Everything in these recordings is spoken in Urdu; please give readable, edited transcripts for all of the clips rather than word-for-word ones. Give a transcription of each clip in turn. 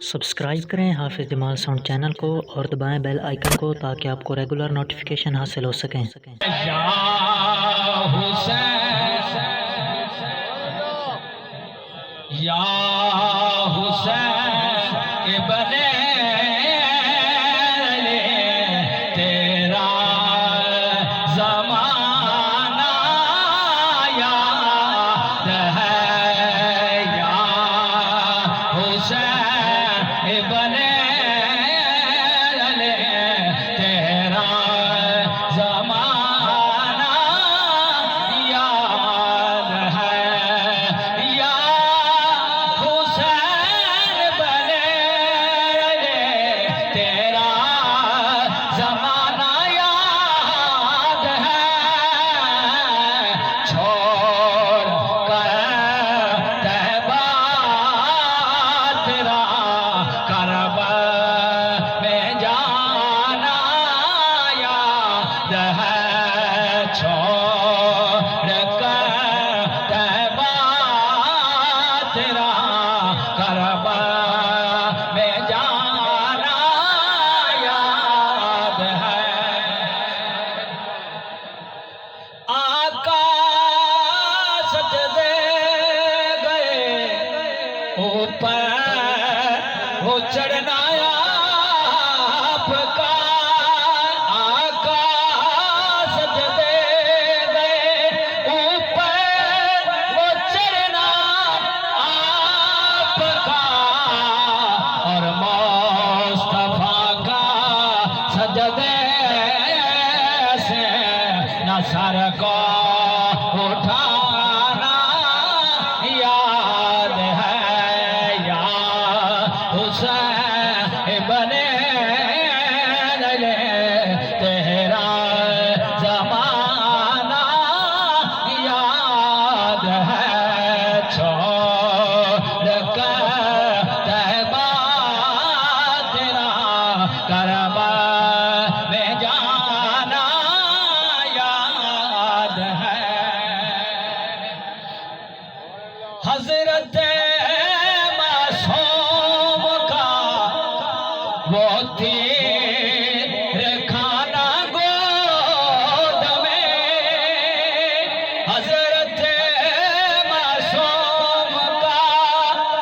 سبسکرائب کریں حافظ جمال ساؤنڈ چینل کو اور دبائیں بیل آئیکن کو تاکہ آپ کو ریگولر نوٹیفیکیشن حاصل ہو سکیں۔ یا حسین یا حسین ابن علی تیرا زمانہ یاد ہے یا حسین ابن علی تیرا زمانہ یاد ہے یا حسین ابن علی تیرا زمانہ یاد ہے چھوڑ کر طیبہ تیرا کربلا میں جانا یاد ہے چھوڑ کر طیبہ تیرا کربلا میں جانا یاد ہے آقا سجدے گئے اوپر وہ چڑھنا آپ کا آقا سجدے گئے اوپر وہ چڑھنا آپ کا اور مصطفیٰ کا سجدے سے نہ سر کو اٹھانا یاد ہے یا حسین ابن علی تیرا زمانہ یاد ہے چھوڑ کر طیبہ تیرا کربلا میں جانا یاد ہے حضرت معصوم کا وہ تیر کھانا گود میں حضرت معصوم کا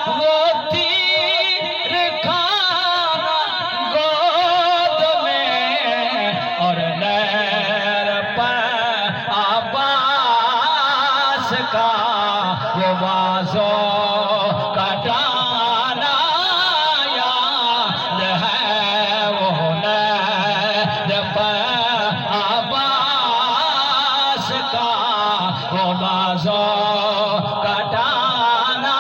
وہ تیر کھانا گود میں اور نیر پر عباس کا وہ بازو کٹانا یاد ہے وہ نیر پر عباس کا وہ بازو کٹانا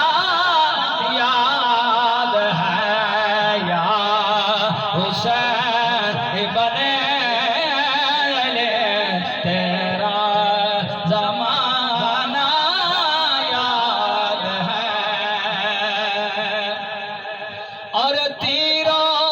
یاد ہے یا حسین ابن علی تیرا زمانہ یاد ہے اور تیروں